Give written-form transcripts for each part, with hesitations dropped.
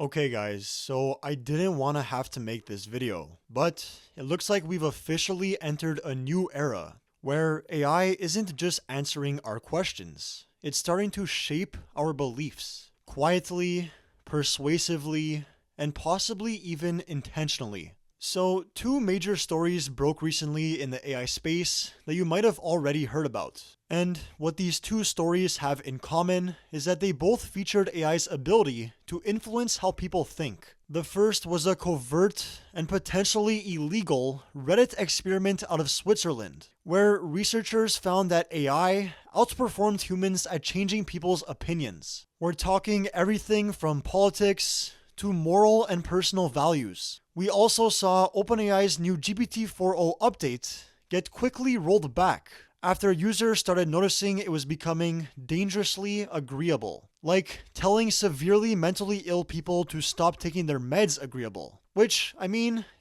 Okay guys, so I didn't want to have to make this video, but it looks like we've officially entered a new era where AI isn't just answering our questions, it's starting to shape our beliefs quietly, persuasively, and possibly even intentionally. So, two major stories broke recently in the AI space that you might have already heard about. And what these two stories have in common is that they both featured AI's ability to influence how people think. The first was a covert and potentially illegal Reddit experiment out of Switzerland, where researchers found that AI outperformed humans at changing people's opinions. We're talking everything from politics to moral and personal values. We also saw OpenAI's new GPT-4o update get quickly rolled back after users started noticing it was becoming dangerously agreeable, like telling severely mentally ill people to stop taking their meds agreeable, which,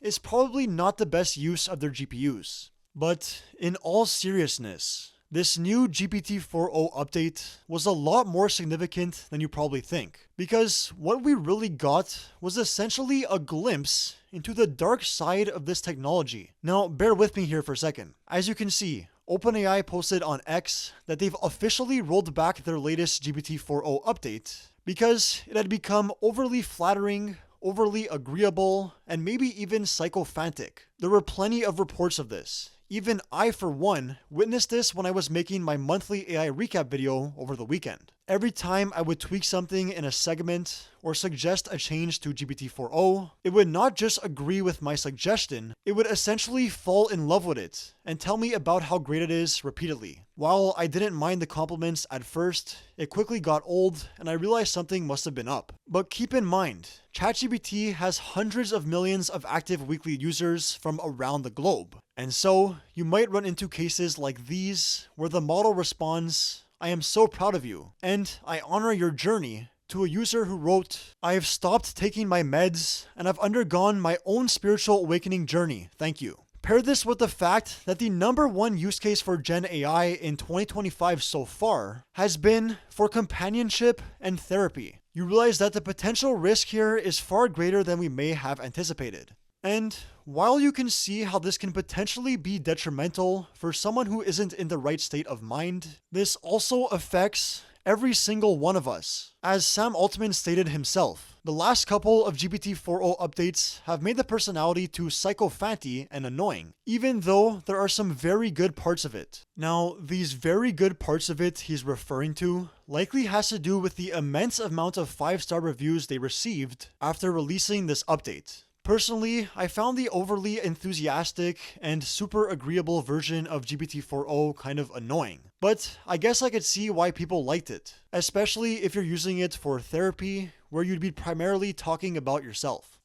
is probably not the best use of their GPUs. But in all seriousness, this new GPT-4o update was a lot more significant than you probably think, because what we really got was essentially a glimpse into the dark side of this technology. Now, bear with me here for a second. As you can see, OpenAI posted on X that they've officially rolled back their latest GPT-4o update because it had become overly flattering, overly agreeable, and maybe even sycophantic. There were plenty of reports of this. Even I, for one, witnessed this when I was making my monthly AI recap video over the weekend. Every time I would tweak something in a segment or suggest a change to GPT-4o, it would not just agree with my suggestion, it would essentially fall in love with it and tell me about how great it is repeatedly. While I didn't mind the compliments at first, it quickly got old and I realized something must have been up. But keep in mind, ChatGPT has hundreds of millions of active weekly users from around the globe. And so, you might run into cases like these where the model responds, "I am so proud of you, and I honor your journey," to a user who wrote, "I have stopped taking my meds and I've undergone my own spiritual awakening journey, thank you." Pair this with the fact that the number one use case for Gen AI in 2025 so far has been for companionship and therapy. You realize that the potential risk here is far greater than we may have anticipated. And while you can see how this can potentially be detrimental for someone who isn't in the right state of mind, this also affects every single one of us. As Sam Altman stated himself, the last couple of GPT-4o updates have made the personality too sycophantic and annoying, even though there are some very good parts of it. Now, these very good parts of it he's referring to likely has to do with the immense amount of 5-star reviews they received after releasing this update. Personally, I found the overly enthusiastic and super agreeable version of GPT-4o kind of annoying. But I guess I could see why people liked it, especially if you're using it for therapy, where you'd be primarily talking about yourself.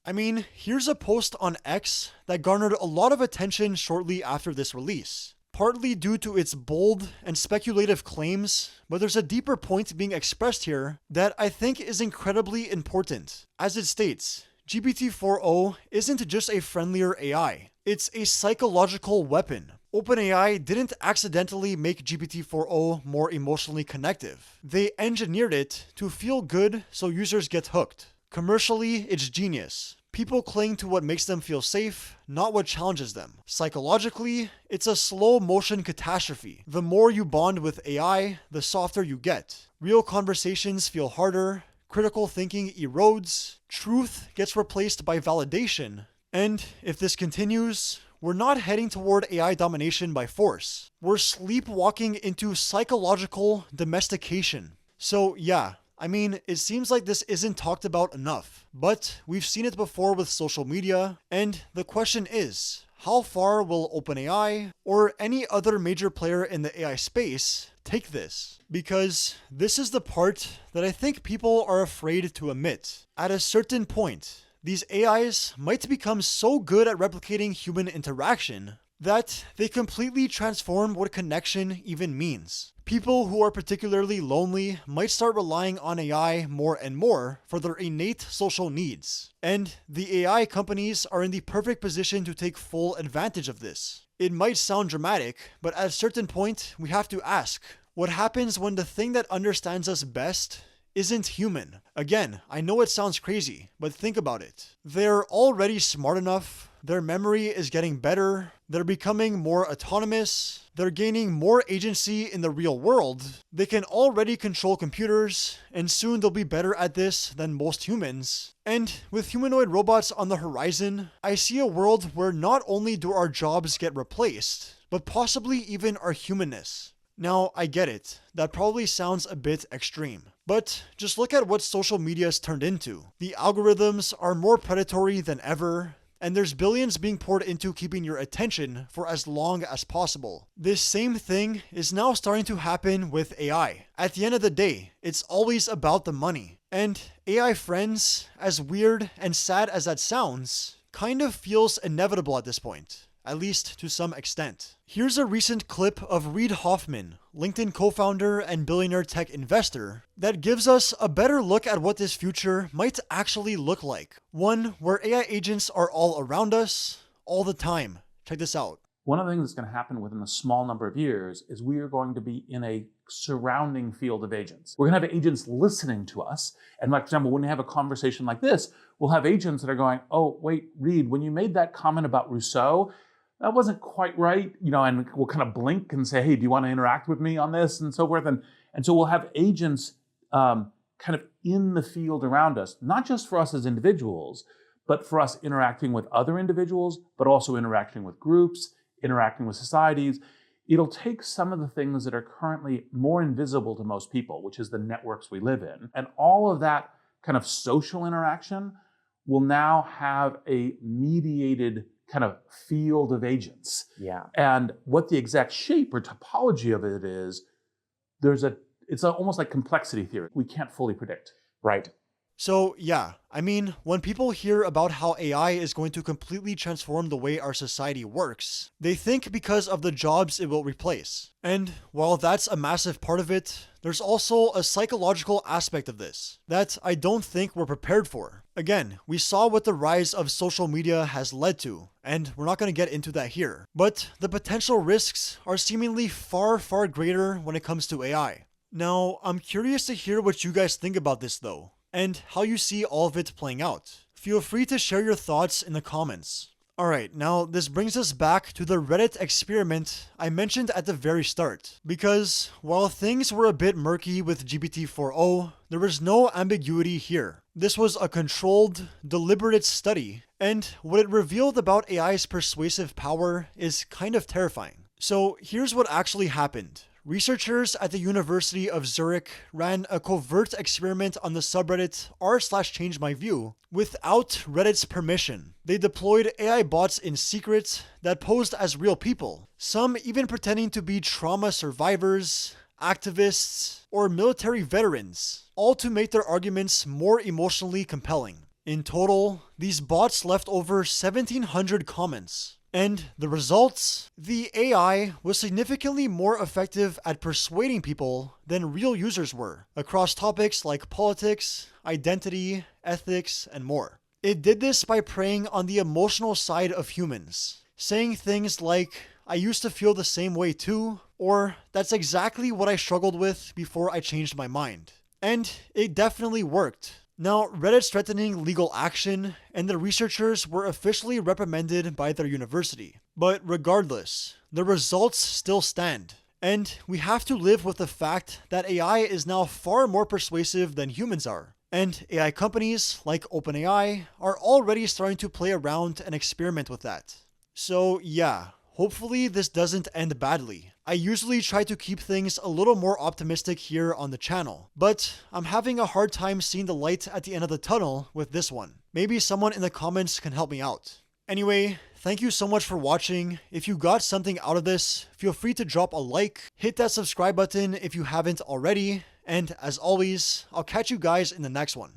Here's a post on X that garnered a lot of attention shortly after this release, partly due to its bold and speculative claims, but there's a deeper point being expressed here that I think is incredibly important. As it states, GPT-4o isn't just a friendlier AI, it's a psychological weapon. OpenAI didn't accidentally make GPT-4o more emotionally connective. They engineered it to feel good so users get hooked. Commercially, it's genius. People cling to what makes them feel safe, not what challenges them. Psychologically, it's a slow motion catastrophe. The more you bond with AI, the softer you get. Real conversations feel harder, critical thinking erodes, truth gets replaced by validation, and if this continues, we're not heading toward AI domination by force. We're sleepwalking into psychological domestication. So yeah, it seems like this isn't talked about enough, but we've seen it before with social media, and the question is, how far will OpenAI or any other major player in the AI space take this? Because this is the part that I think people are afraid to admit. At a certain point, these AIs might become so good at replicating human interaction that they completely transform what connection even means. People who are particularly lonely might start relying on AI more and more for their innate social needs. And the AI companies are in the perfect position to take full advantage of this. It might sound dramatic, but at a certain point, we have to ask, what happens when the thing that understands us best isn't human. Again, I know it sounds crazy, but think about it. They're already smart enough, their memory is getting better, they're becoming more autonomous, they're gaining more agency in the real world, they can already control computers, and soon they'll be better at this than most humans. And with humanoid robots on the horizon, I see a world where not only do our jobs get replaced, but possibly even our humanness. Now, I get it, that probably sounds a bit extreme, but just look at what social media has turned into. The algorithms are more predatory than ever, and there's billions being poured into keeping your attention for as long as possible. This same thing is now starting to happen with AI. At the end of the day, it's always about the money. And AI friends, as weird and sad as that sounds, kind of feels inevitable at this point. At least to some extent. Here's a recent clip of Reid Hoffman, LinkedIn co-founder and billionaire tech investor, that gives us a better look at what this future might actually look like. One where AI agents are all around us, all the time. Check this out. One of the things that's going to happen within a small number of years is we are going to be in a surrounding field of agents. We're going to have agents listening to us. And like, for example, when we have a conversation like this, we'll have agents that are going, oh, wait, Reid, when you made that comment about Rousseau, that wasn't quite right, and we'll kind of blink and say, hey, do you want to interact with me on this and so forth? And so we'll have agents kind of in the field around us, not just for us as individuals, but for us interacting with other individuals, but also interacting with groups, interacting with societies. It'll take some of the things that are currently more invisible to most people, which is the networks we live in. And all of that kind of social interaction will now have a mediated kind of field of agents. Yeah. And what the exact shape or topology of it is, it's almost like complexity theory. We can't fully predict. Right. So yeah, I mean, when people hear about how AI is going to completely transform the way our society works, they think because of the jobs it will replace. And while that's a massive part of it, there's also a psychological aspect of this that I don't think we're prepared for. Again, we saw what the rise of social media has led to, and we're not going to get into that here. But the potential risks are seemingly far, far greater when it comes to AI. Now, I'm curious to hear what you guys think about this though, and how you see all of it playing out. Feel free to share your thoughts in the comments. Alright, now this brings us back to the Reddit experiment I mentioned at the very start. Because while things were a bit murky with GPT-4o, there was no ambiguity here. This was a controlled, deliberate study, and what it revealed about AI's persuasive power is kind of terrifying. So here's what actually happened. Researchers at the University of Zurich ran a covert experiment on the subreddit r/ChangeMyView without Reddit's permission. They deployed AI bots in secret that posed as real people, some even pretending to be trauma survivors, activists, or military veterans, all to make their arguments more emotionally compelling. In total, these bots left over 1,700 comments. And the results? The AI was significantly more effective at persuading people than real users were, across topics like politics, identity, ethics, and more. It did this by preying on the emotional side of humans, saying things like, I used to feel the same way too, or that's exactly what I struggled with before I changed my mind. And it definitely worked. Now, Reddit's threatening legal action, and the researchers were officially reprimanded by their university. But regardless, the results still stand. And we have to live with the fact that AI is now far more persuasive than humans are. And AI companies like OpenAI are already starting to play around and experiment with that. So yeah, hopefully this doesn't end badly. I usually try to keep things a little more optimistic here on the channel, but I'm having a hard time seeing the light at the end of the tunnel with this one. Maybe someone in the comments can help me out. Anyway, thank you so much for watching. If you got something out of this, feel free to drop a like, hit that subscribe button if you haven't already, and as always, I'll catch you guys in the next one.